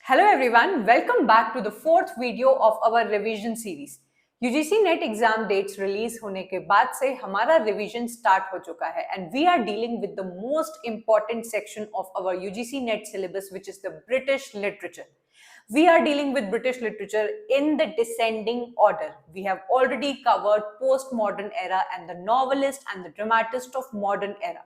Hello everyone, welcome back to the fourth video of our revision series. UGC NET exam dates release होने के बाद से हमारा revision start हो चुका है and we are dealing with the most important section of our UGC NET syllabus which is the British literature. We are dealing with British literature in the descending order. We have already covered postmodern era and the novelist and the dramatist of modern era.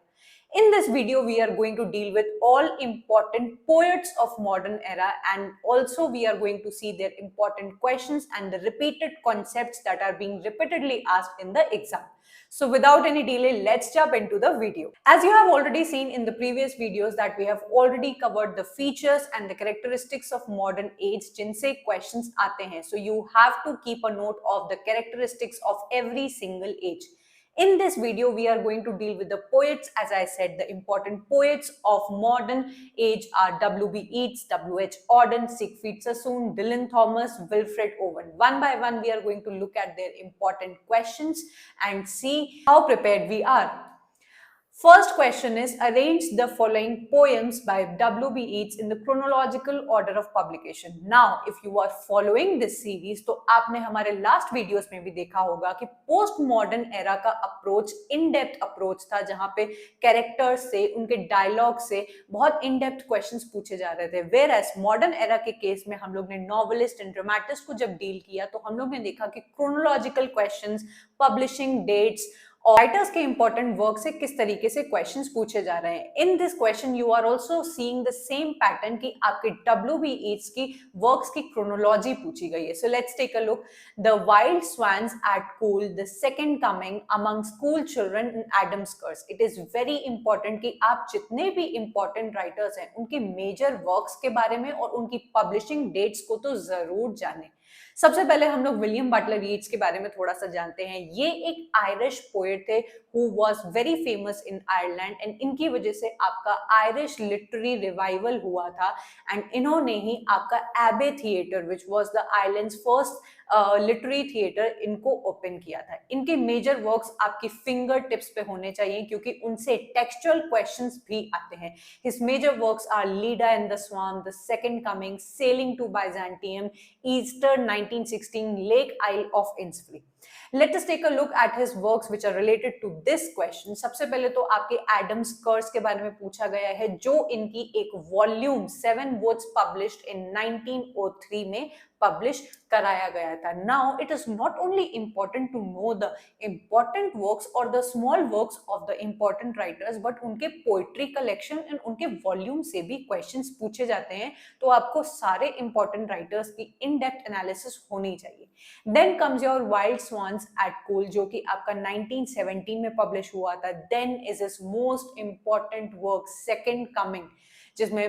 In this video, we are going to deal with all important poets of modern era, and also we are going to see their important questions and the repeated concepts that are being repeatedly asked in the exam. So without any delay, let's jump into the video. As you have already seen in the previous videos that we have already covered the features and the characteristics of modern age जिनसे questions आते हैं. So you have to keep a note of the characteristics of every single age. In this video, we are going to deal with the poets. As I said, the important poets of modern age are W.B. Yeats, W.H. Auden, Siegfried Sassoon, Dylan Thomas, Wilfred Owen. One by one, we are going to look at their important questions and see how prepared we are. First question is, arrange the following poems by W.B. Yeats in the chronological order of publication. Now, if you are following this series, तो आपने हमारे last videos में भी देखा होगा कि post modern era का approach in depth approach था, जहाँ पे characters से, उनके dialogue से बहुत in depth questions पूछे जा रहे थे. Whereas modern era के case में हम लोग ने novelist and dramatist को जब deal किया तो हम लोग ने देखा कि chronological questions, publishing dates और राइटर्स के इंपॉर्टेंट वर्क से किस तरीके से क्वेश्चंस पूछे जा रहे हैं. In this question you are also seeing the same pattern कि आपके W.B. Yeats की वर्क्स की क्रोनोलॉजी पूछी गई है. So let's take a look. The wild swans at Coole, the second coming, among school children in Adam's curse. It is very important कि आप जितने भी इंपॉर्टेंट राइटर्स हैं उनके मेजर वर्क्स के बारे में और उनकी पब्लिशिंग डेट्स को तो जरूर जाने. सबसे पहले हम लोग विलियम बटलर यीट्स के बारे में थोड़ा सा जानते हैं. ये एक आयरिश पोएट थे who was very famous in Ireland and इनकी वजह से आपका आयरिश लिटरेरी रिवाइवल हुआ था एंड इन्होंने ही आपका एबे theatre which was the island's first literary theatre इनको ओपन किया था. इनके मेजर वर्क्स आपकी फिंगर टिप्स पे होने चाहिए क्योंकि उनसे टेक्सचुअल क्वेश्चंस भी आते हैं. His major works are Leda in the swan, the second coming, sailing to Byzantium, Easter 1916, lake isle of Innisfree. Let us take a look at his works which are related to this question. सबसे पहले तो आपके Adams कर्स के बारे में पूछा गया है जो इनकी एक वॉल्यूम 7 words published in 1903 में पब्लिश कराया गया था. Now it is not only important to know the important works or the small works of the important writers but उनके पोइट्री कलेक्शन एंड उनके वॉल्यूम से भी क्वेश्चंस पूछे जाते हैं. तो आपको सारे इंपॉर्टेंट राइटर्स की इन डेप्थ एनालिसिस होनी चाहिए. Then comes your Wild Swans at Cool, जो कि आपका 1917 में पब्लिश हुआ था. Then is his most important work, Second Coming, जिसमें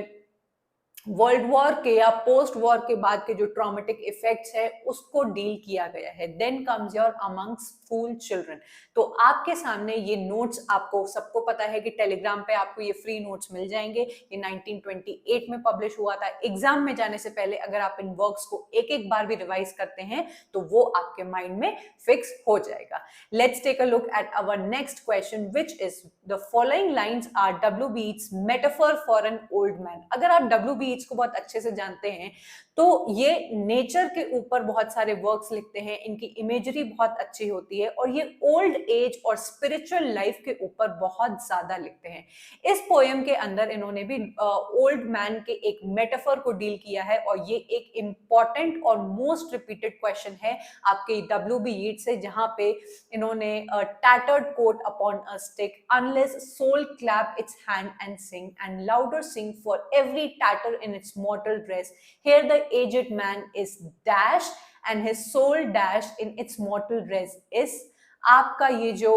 वर्ल्ड वॉर के या पोस्ट वॉर के बाद के जो ट्रॉमेटिक इफेक्ट्स है उसको डील किया गया है. Then comes your amongst school children. तो आपके सामने ये नोट्स, आपको सबको पता है कि टेलीग्राम पे आपको ये फ्री नोट्स मिल जाएंगे. ये 1928 में पब्लिश हुआ था. एग्जाम में जाने से पहले अगर आप इन वर्क्स को एक एक बार भी रिवाइज करते हैं तो वो आपके माइंड में फिक्स हो जाएगा. Let's take a look at our next question which is the following lines are W.B. Yeats metaphor for an old man. अगर आप W.B. Yeats को बहुत अच्छे से जानते हैं तो ये नेचर के ऊपर बहुत सारे वर्क्स लिखते हैं. इनकी इमेजरी बहुत अच्छी होती है और ये ओल्ड एज और स्पिरिचुअल लाइफ के ऊपर बहुत ज्यादा लिखते हैं. इस पोएम के अंदर इन्होंने भी ओल्ड मैन के एक मेटाफर को डील किया है और ये एक इंपॉर्टेंट और मोस्ट रिपीटेड क्वेश्चन है आपके W.B. Yeats से, जहां पे इन्होंने tattered coat upon a stick, unless soul clap its hand and sing and louder sing for every tatter in its mortal dress. Here the aged man is dash and his soul dash in its mortal dress is. आपका ये जो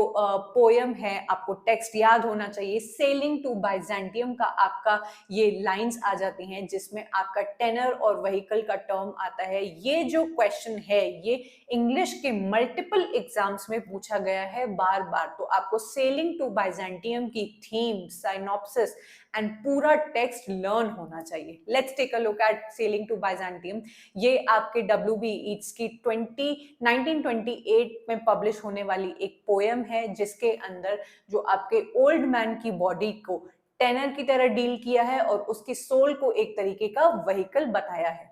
poem है आपको text याद होना चाहिए. Selling to Byzantium का आपका ये लाइंस आ जाती हैं जिसमें आपका टेनर और व्हीकल का टर्म आता है. ये जो क्वेश्चन है ये इंग्लिश के मल्टीपल एग्जाम्स में पूछा गया है बार बार. तो आपको सेलिंग टू बाइजेंटियम की थीम, साइनॉप्सिस एंड पूरा टेक्स्ट लर्न होना चाहिए. Let's take a look at sailing to Byzantium. ये आपके W.B. Yeats की 1928 में पब्लिश होने वाली एक पोएम है जिसके अंदर जो आपके ओल्ड मैन की बॉडी को टेनर की तरह डील किया है और उसकी सोल को एक तरीके का व्हीकल बताया है।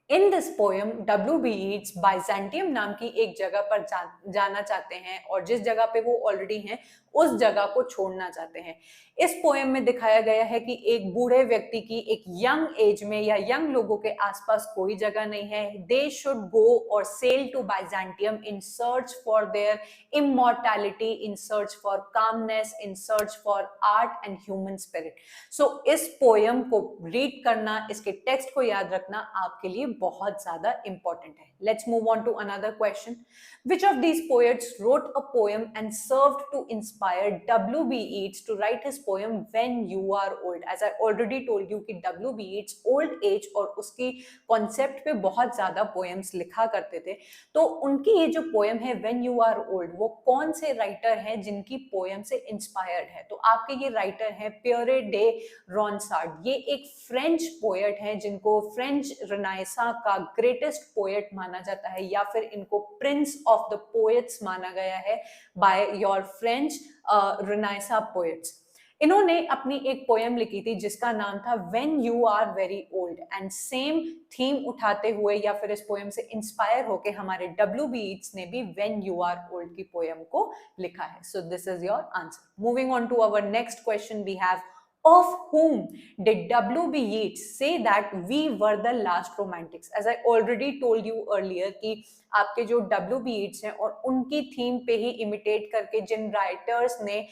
In this poem W.B. Yeats Byzantium नाम की एक जगह पर जाना चाहते हैं और जिस जगह पे वो ऑलरेडी हैं उस जगह को छोड़ना चाहते हैं। इस पोएम में दिखाया गया है कि एक बूढ़े व्यक्ति की एक यंग एज में या यंग लोगों के आसपास कोई जगह नहीं है। दे शुड गो और sail to Byzantium in search for their immortality, in search for commonness, in search for art and human spirit. So इस पोएम को रीड करना, इसके टेक्स्ट को याद रखना आपके लिए बहुत ज्यादा इंपॉर्टेंट है। Let's move on to another question. Which of these poets wrote a poem and served to inspire W.B. Yeats to write his poem When You Are Old? As I already told you कि W.B. Yeats old age और उसकी concept पे बहुत ज्यादा poems लिखा करते थे। तो उनकी ये जो पोएम है When You Are Old, वो कौन से राइटर हैं जिनकी पोएम से इंस्पायर्ड है? तो आपके ये राइटर हैं पियरे डे रॉनसार्ड। ये एक फ्रेंच पोएट हैं जिनको फ्रेंच रेनेसां का ग्रेटेस्ट पोएट माना जाता है या फिर इनको प्रिंस ऑफ द पोएट्स माना गया है by your French Renaissance poets. इन्होंने अपनी एक पोएम लिखी थी जिसका नाम था when you are very old and same theme उठाते हुए या फिर इस पोएम से इंस्पायर होके हमारे W.B. Yeats ने भी व्हेन यू आर ओल्ड की पोएम को लिखा है। So this is your answer. Moving on to our next question, we have of whom did W.B. Yeats say that we were the last romantics? As I already told you earlier कि आपके जो W.B. Yeats हैं और उनकी theme पे ही imitate करके जिन writers ने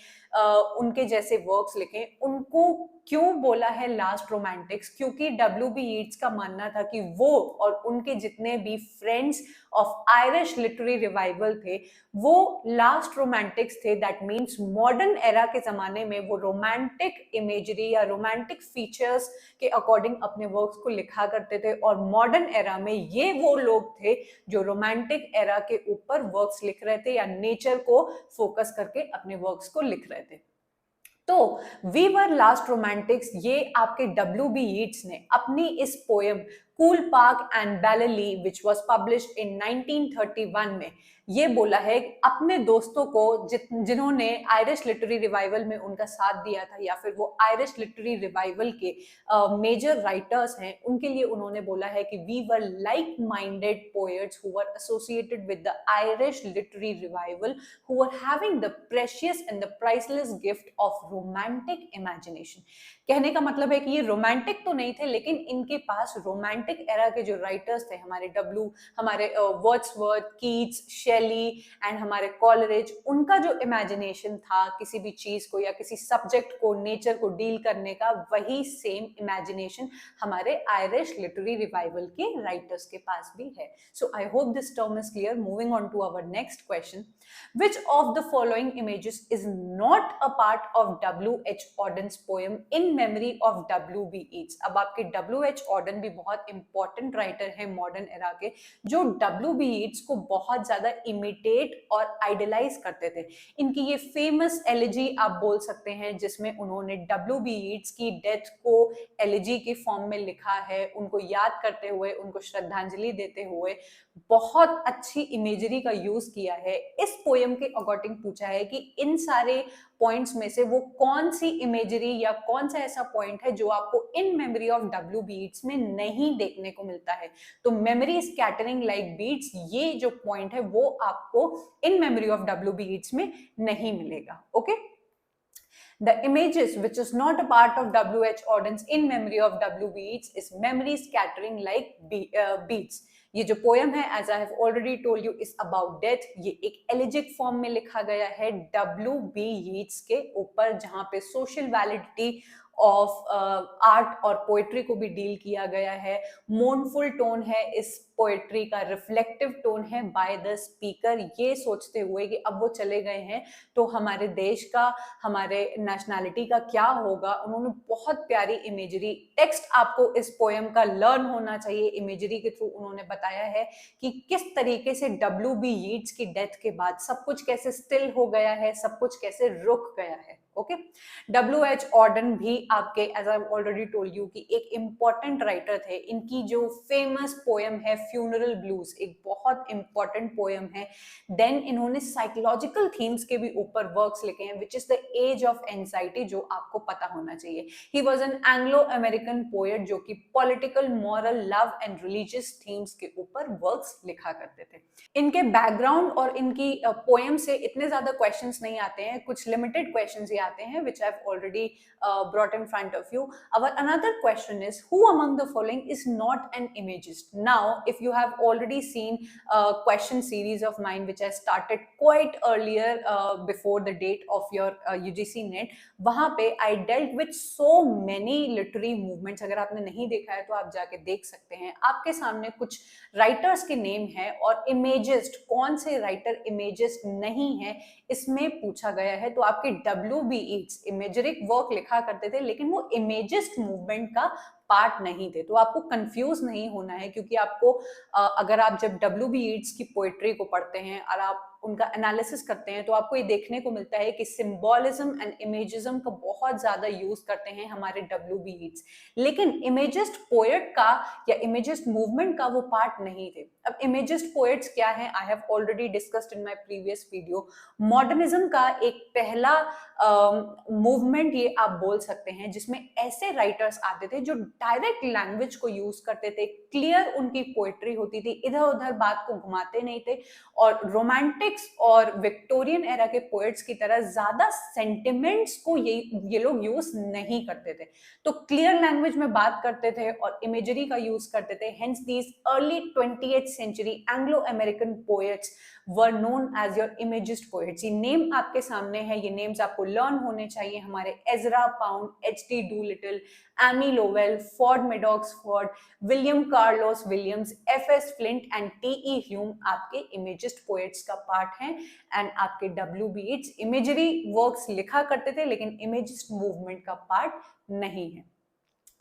उनके जैसे वर्क्स लिखे, उनको क्यों बोला है लास्ट रोमांटिक्स? क्योंकि W.B. Yeats का मानना था कि वो और उनके जितने भी friends of Irish literary revival थे वो लास्ट रोमांटिक्स थे। दैट मीन्स मॉडर्न एरा के जमाने में वो रोमांटिक इमेजरी या रोमांटिक फीचर्स के अकॉर्डिंग अपने वर्क्स को लिखा करते थे और मॉडर्न एरा में ये वो लोग थे जो रोमांटिक एरा के ऊपर वर्क्स लिख रहे थे या नेचर को फोकस करके अपने वर्क्स को लिख रहे थे। तो वी वर लास्ट रोमांटिक्स ये आपके W.B. Yeats ने अपनी इस poem Coole park and Ballylee which was published in 1931 में ये बोला है अपने दोस्तों को जिन्होंने आयरिश लिटरेरी रिवाइवल में उनका साथ दिया था या फिर वो आयरिश लिटरेरी रिवाइवल के मेजर राइटर्स हैं, उनके लिए उन्होंने बोला है कि we were like minded poets who were associated with the Irish literary revival who were having the precious and the priceless gift of romantic imagination. कहने का मतलब है कि ये रोमांटिक तो नहीं थे लेकिन इनके पास रोमांटिक एरा के जो राइटर्स थे हमारे वर्ड्सवर्थ, कीट्स, शेली एंड हमारे कॉलरिज, उनका जो इमेजिनेशन था किसी भी चीज को या किसी सब्जेक्ट को, नेचर को डील करने का, वही सेम इमेजिनेशन हमारे आयरिश लिटरेरी रिवाइवल के राइटर्स के पास भी है। So I hope this term is clear. Moving on to our next question, which of the following images is not a part of W.H. Auden's poem in memory of W.B. Yeats? अब आपके W.H. Auden भी बहुत important writer हैं modern era के जो W.B. Yeats को बहुत ज्यादा इमिटेट और आइडलाइज करते थे। इनकी ये फेमस एलिजी आप बोल सकते हैं जिसमें उन्होंने W.B. Yeats की डेथ को एलिजी के फॉर्म में लिखा है, उनको याद करते हुए, उनको श्रद्धांजलि देते हुए बहुत अच्छी इमेजरी का यूज किया है। इस पोएम के अकॉर्डिंग पूछा है कि इन सारे पॉइंट्स में से वो कौन सी इमेजरी या कौन सा ऐसा पॉइंट है जो आपको in memory of W.B. Yeats में नहीं देखने को मिलता है। तो मेमोरी स्कैटरिंग लाइक बीट्स, ये जो पॉइंट है वो आपको in memory of W.B. Yeats में नहीं मिलेगा। Okay, The images which is not a part of W.H. Auden's in memory of W.B. Yeats is memory scattering like beats. ये जो पोएम है as I have already told you is about death, ये एक एलिजिक form में लिखा गया है W.B. Yeats के ऊपर जहां पे सोशल वैलिडिटी ऑफ आर्ट और पोएट्री को भी डील किया गया है। मोर्नफुल टोन है इस पोएट्री का, रिफ्लेक्टिव टोन है बाय द स्पीकर, ये सोचते हुए कि अब वो चले गए हैं तो हमारे देश का, हमारे नेशनैलिटी का क्या होगा। उन्होंने बहुत प्यारी इमेजरी, टेक्स्ट आपको इस पोएम का लर्न होना चाहिए। इमेजरी के थ्रू उन्होंने बताया है कि किस तरीके से W.B. Yeats की डेथ के बाद सब कुछ कैसे स्टिल हो गया है, सब कुछ कैसे रुक गया है। Okay, W.H. Auden भी आपके as I already told you कि एक इंपॉर्टेंट राइटर थे। इनकी जो फेमस पोएम है फ्यूनरल ब्लूज, एक बहुत बहुत इंपॉर्टेंट पोएम है। देन इन्होंने साइकोलॉजिकल थीम्स के भी ऊपर वर्क्स लिखे हैं, which is the age of anxiety, जो आपको पता होना चाहिए। He was an Anglo American poet जो कि political, moral, love and religious themes के ऊपर वर्क्स लिखा करते थे। इनके बैकग्राउंड और इनकी पोएम से इतने ज्यादा क्वेश्चंस नहीं आते हैं, कुछ लिमिटेड क्वेश्चंस ही आते हैं, which I've already brought in front of you. Our another question is, who among the following is not an imagist? Now, if you have already seen a question series of mine, which I started quite earlier before the date of your UGC NET, वहां पे I dealt with so many literary movements. अगर आपने नहीं देखा है तो आप जाके देख सकते हैं। आपके सामने कुछ राइटर्स के नेम है और इमेजिस्ट, कौन से राइटर इमेजिस्ट नहीं है इसमें पूछा गया है। तो आपके WB ईट्स इमेजरिक वर्क लिखा करते थे, लेकिन वो इमेजिस्ट मूवमेंट का पार्ट नहीं थे। तो आपको कंफ्यूज नहीं होना है, क्योंकि आपको अगर आप जब WB ईट्स की पोएट्री को पढ़ते हैं और आप उनका एनालिसिस करते हैं तो आपको ये देखने को मिलता है कि सिंबॉलिज्म एंड इमेजिज्म का बहुत ज्यादा यूज करते हैं हमारे WB ईट्स, लेकिन इमेजिस्ट पोएट का या इमेजिस्ट मूवमेंट का वो पार्ट नहीं थे। अब इमेजिस्ट पोएट्स क्या है, I have already discussed in my previous video. Modernism का एक पहला मूवमेंट ये आप बोल सकते हैं जिसमें ऐसे राइटर्स आते थे जो डायरेक्ट लैंग्वेज को यूज करते थे, क्लियर उनकी पोएट्री होती थी, इधर उधर बात को घुमाते नहीं थे, और रोमांटिक्स और विक्टोरियन एरा के पोएट्स की तरह ज्यादा सेंटिमेंट्स को ये लोग यूज नहीं करते थे। तो क्लियर लैंग्वेज में बात करते थे और इमेजरी का यूज करते थे। Hence these early 20th century Anglo American poets were known as your imagist poets. ये नेम आपके सामने है, ये नेम्स आपको लर्न होने चाहिए। हमारे Ezra Pound, H.D. Doolittle, Amy Lowell, Ford Madox Ford, William Carlos Williams, F.S. Flint and T.E. Hulme आपके इमेजिस्ट पोएट्स का पार्ट हैं। एंड आपके WB ईट्स इमेजरी वर्क्स लिखा करते थे, लेकिन इमेजिस्ट मूवमेंट का पार्ट नहीं है।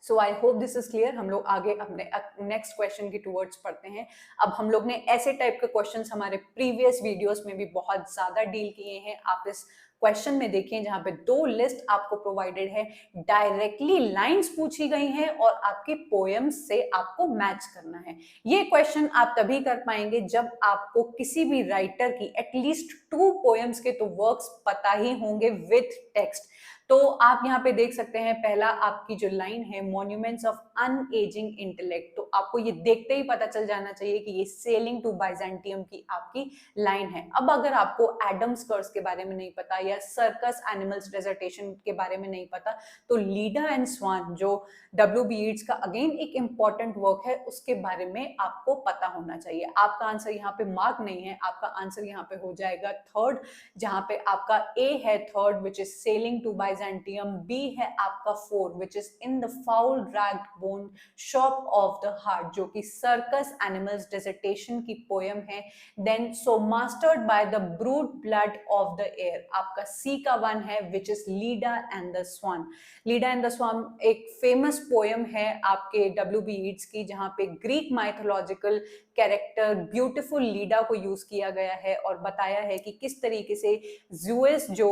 So I hope this is clear. हम लोग आगे अपने नेक्स्ट क्वेश्चन की टूवर्ड्स पढ़ते हैं। अब हम लोग ने ऐसे टाइप के क्वेश्चंस हमारे प्रीवियस वीडियोस में भी बहुत ज्यादा डील किए हैं। आप इस क्वेश्चन में देखिए जहां पे 2 लिस्ट आपको प्रोवाइडेड है, डायरेक्टली लाइंस पूछी गई हैं और आपके पोएम्स से आपको मैच करना है। ये क्वेश्चन आप तभी कर पाएंगे जब आपको किसी भी राइटर की एटलीस्ट 2 पोएम्स के तो वर्क्स पता ही होंगे विथ टेक्स्ट। तो आप यहाँ पे देख सकते हैं, पहला आपकी जो लाइन है, मॉन्यूमेंट्स ऑफ अनएजिंग इंटेलेक्ट, तो आपको ये देखते ही पता चल जाना चाहिए कि ये सेलिंग टू बाइजेंटियम की आपकी लाइन है। अब अगर आपको एडम्स कर्स के बारे में नहीं पता या सर्कस एनिमल्स डिसर्टेशन के बारे में नहीं पता, तो लीडा एंड स्वान जो WB ईट्स का अगेन एक इंपॉर्टेंट वर्क है, उसके बारे में आपको पता होना चाहिए। आपका आंसर यहाँ पे मार्क नहीं है, आपका आंसर यहाँ पे हो जाएगा थर्ड, जहां पे आपका A है third, which is sailing to Byzantium, B है आपका 4 which is in the foul ragged bone shop of the heart, जो कि सर्कस एनिमल्स डिसर्टेशन की पोएम है। Then so mastered by the brute blood of the air, आपका C का 1 है, which is Leda and the swan. Leda and the swan एक famous poem है आपके WB ईट्स की, जहां पे Greek mythological character beautiful Leda को यूज किया गया है और बताया है कि किस तरीके से ज़ूस जो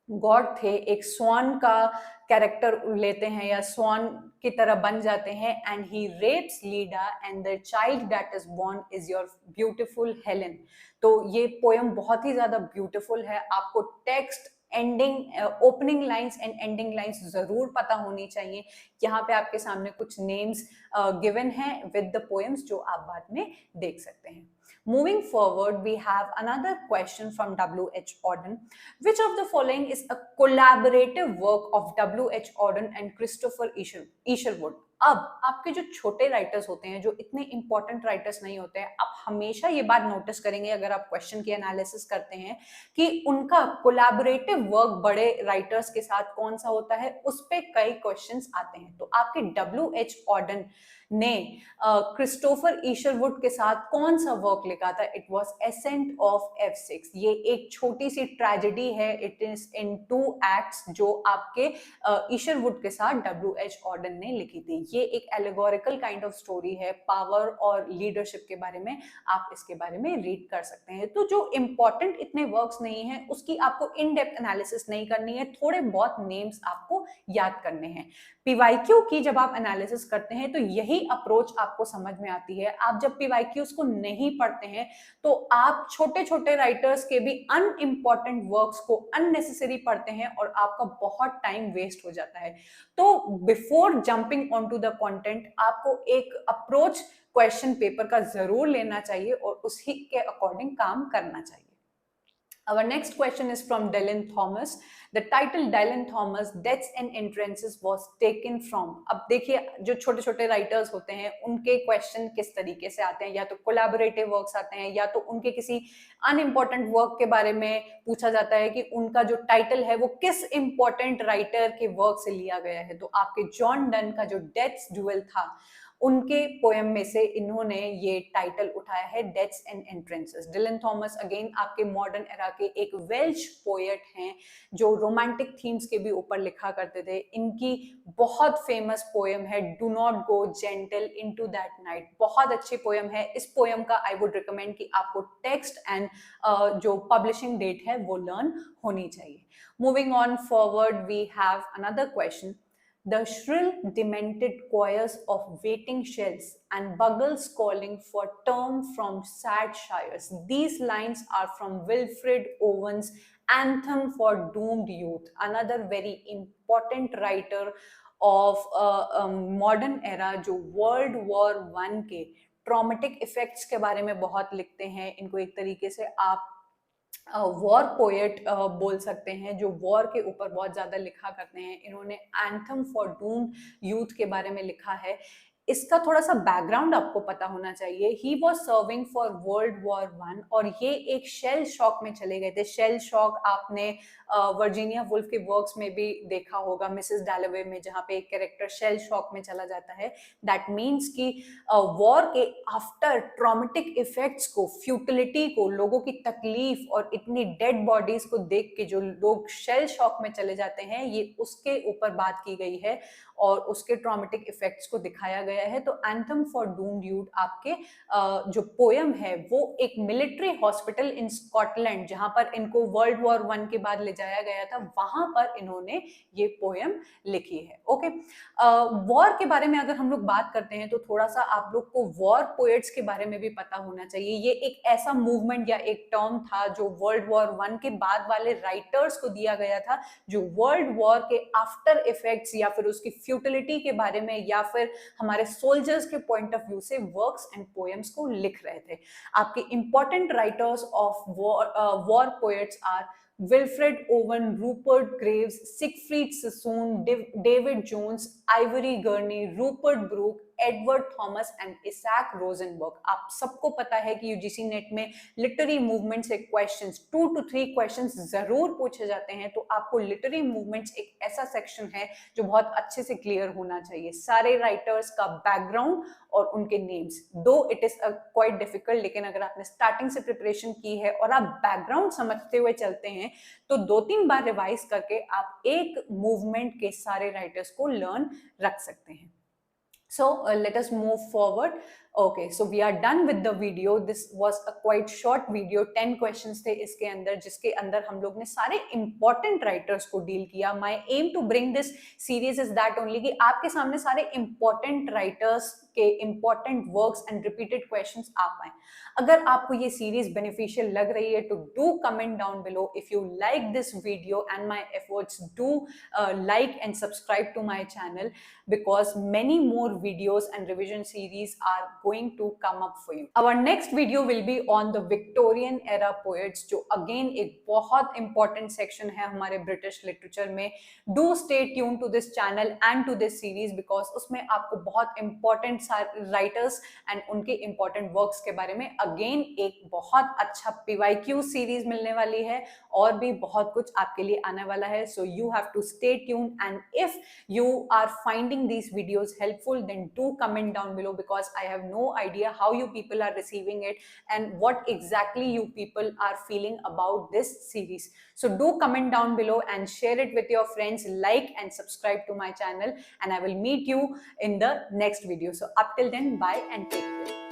गॉड थे एक स्वान का कैरेक्टर लेते हैं या स्वान की तरह बन जाते हैं, and he rapes Leda and the child that is born is your beautiful Helen. तो ये पोएम बहुत ही ज्यादा ब्यूटीफुल है। आपको text, ending, opening lines and ending lines जरूर पता होनी चाहिए। यहाँ पे आपके सामने कुछ नेम्स गिवन हैं विद द पोएम्स जो आप बाद में देख सकते हैं। Moving forward, we have another question from W.H. Auden. Which of the following is a collaborative work of W.H. Auden and Christopher Isherwood? अब आपके जो छोटे राइटर्स होते हैं, जो इतने इंपॉर्टेंट राइटर्स नहीं होते हैं, आप हमेशा ये बात नोटिस करेंगे अगर आप क्वेश्चन की एनालिसिस करते हैं कि उनका कोलैबोरेटिव वर्क बड़े राइटर्स के साथ कौन सा होता है, उस पे कई क्वेश्चंस आते हैं। तो आपके WH ऑर्डन ने क्रिस्टोफर ईशरवुड के साथ कौन सा वर्क लिखा था? It was ascent of F6। ये एक छोटी सी ट्रेजेडी है, इट इज इन 2 एक्ट्स, जो आपके ईशरवुड के साथ WH ऑर्डन ने लिखी थी। ये एक एलिगोरिकल काइंड ऑफ स्टोरी है पावर और लीडरशिप के बारे में, आप इसके बारे में रीड कर सकते हैं। तो जो इंपॉर्टेंट इतने वर्क्स नहीं हैं उसकी आपको इन डेप्थ एनालिसिस नहीं करनी है, थोड़े बहुत नेम्स आपको याद करने हैं। पीवाईक्यू की जब आप एनालिसिस करते हैं तो यही अप्रोच आपको समझ में आती है। आप जब पीवाईक्यूज को नहीं पढ़ते हैं तो आप छोटे छोटे राइटर्स के भी अनइम्पॉर्टेंट वर्क्स को अननेसेसरी पढ़ते हैं और आपका बहुत टाइम वेस्ट हो जाता है। तो before jumping on to the content आपको एक अप्रोच क्वेश्चन पेपर का जरूर लेना चाहिए और उसी के अकॉर्डिंग काम करना चाहिए। Our next question is from Dylan Thomas. The title Dylan Thomas Deaths and Entrances was taken from. अब देखिए जो छोटे छोटे राइटर्स होते हैं उनके क्वेश्चन किस तरीके से आते हैं, या तो कोलैबोरेटिव वर्क्स आते हैं या तो उनके किसी अनइम्पॉर्टेंट वर्क के बारे में पूछा जाता है कि उनका जो टाइटल है वो किस इंपॉर्टेंट राइटर के वर्क से लिया गया है। तो आपके जॉन डन का जो डेथ्स ड्यूएल था उनके पोएम में से इन्होंने ये टाइटल उठाया है, deaths and entrances. Dylan Thomas again आपके मॉडर्न एरा के एक वेल्श पोएट हैं जो रोमांटिक थीम्स के भी ऊपर लिखा करते थे। इनकी बहुत फेमस पोएम है do not go gentle into that night, बहुत अच्छी पोएम है। इस पोएम का आई वुड रिकमेंड कि आपको टेक्स्ट एंड जो पब्लिशिंग डेट है वो लर्न होनी चाहिए। Moving on forward we have another question. The shrill, demented choirs of waiting shells and bugles calling for term from sad shires. These lines are from Wilfred Owen's Anthem for Doomed Youth, another very important writer of modern era जो World War I के traumatic effects के बारे में बहुत लिखते हैं। इनको एक तरीके से आप वॉर पोएट बोल सकते हैं, जो वॉर के ऊपर बहुत ज्यादा लिखा करते हैं। इन्होंने एंथम फॉर डूम्ड यूथ के बारे में लिखा है। इसका थोड़ा सा बैकग्राउंड आपको पता होना चाहिए। He was serving for world war I और ये एक शेल शॉक में चले गए थे। शेल शॉक आपने वर्जीनिया वुल्फ के वर्क्स में भी देखा होगा, मिसेस डैलोवे में, जहाँ पे एक कैरेक्टर शेल शॉक में चला जाता है। दैट मीन्स कि वॉर के आफ्टर ट्रॉमेटिक इफेक्ट्स को, फ्यूटिलिटी को, लोगों की तकलीफ और इतनी डेड बॉडीज को देख के जो लोग शेल शॉक में चले जाते हैं, ये उसके ऊपर बात की गई है और उसके ट्रॉमेटिक इफेक्ट्स को दिखाया गया है। तो एंथम फॉर डूम्ड यूथ आपके जो पोएम है वो एक मिलिट्री हॉस्पिटल इन स्कॉटलैंड, जहां पर इनको वर्ल्ड वॉर I के बाद ले जाया गया था, वहां पर इन्होंने ये पोएम लिखी है। ओके, वॉर के बारे में अगर हम लोग बात करते हैं तो थोड़ा सा आप लोग को वॉर पोएट्स के बारे में भी पता होना चाहिए। ये एक ऐसा मूवमेंट या एक टर्म था जो वर्ल्ड वॉर I के बाद वाले राइटर्स को दिया गया था, जो वर्ल्ड वॉर के आफ्टर इफेक्ट्स या फिर उसकी फ्यूटिलिटी के बारे में या फिर हमारे सोल्जर्स के पॉइंट ऑफ व्यू से वर्क्स एंड पोएम्स को लिख रहे थे। आपके important writers of war poets are Wilfred Owen, Rupert Graves, Siegfried Sassoon, David Jones, Ivory Gurney, Rupert Brooke, Edward Thomas and Isaac Rosenberg. आप सबको पता है कि यूजीसी नेट में लिटरेरी मूवमेंट से क्वेश्चंस 2 to 3 क्वेश्चंस जरूर पूछे जाते हैं। तो आपको लिटरेरी मूवमेंट्स एक ऐसा सेक्शन है जो बहुत अच्छे से क्लियर होना चाहिए। सारे राइटर्स का बैकग्राउंड और उनके नेम्स, दो इट इज क्वाइट डिफिकल्ट, लेकिन अगर आपने स्टार्टिंग से प्रिपरेशन की है और आप बैकग्राउंड समझते हुए चलते हैं तो 2-3 बार रिवाइज करके आप एक मूवमेंट के सारे राइटर्स को लर्न रख सकते हैं। So let us move forward. Okay, so we are done with the video. This was a quite short video. 10 questions थे इसके अंदर, जिसके अंदर हम लोग ने सारे important writers को deal किया. My aim to bring this series is that only कि आपके सामने सारे important writers के important works and repeated questions आ पाए। अगर आपको ये series beneficial लग रही है तो do comment down below. If you like this video and my efforts, do like and subscribe to my channel because many more videos and revision series are going to come up for you. Our next video will be on the Victorian era poets, जो again एक बहुत important section है हमारे British literature में। Do stay tuned to this channel and to this series because उसमें आपको बहुत important writers and उनके important works के बारे में again एक बहुत अच्छा PYQ series मिलने वाली है और भी बहुत कुछ आपके लिए आने वाला है। So you have to stay tuned, and if you are finding these videos helpful, then do comment down below, because I have no idea how you people are receiving it and what exactly you people are feeling about this series. So do comment down below and share it with your friends, like and subscribe to my channel, and I will meet you in the next video. So up till then, bye and take care.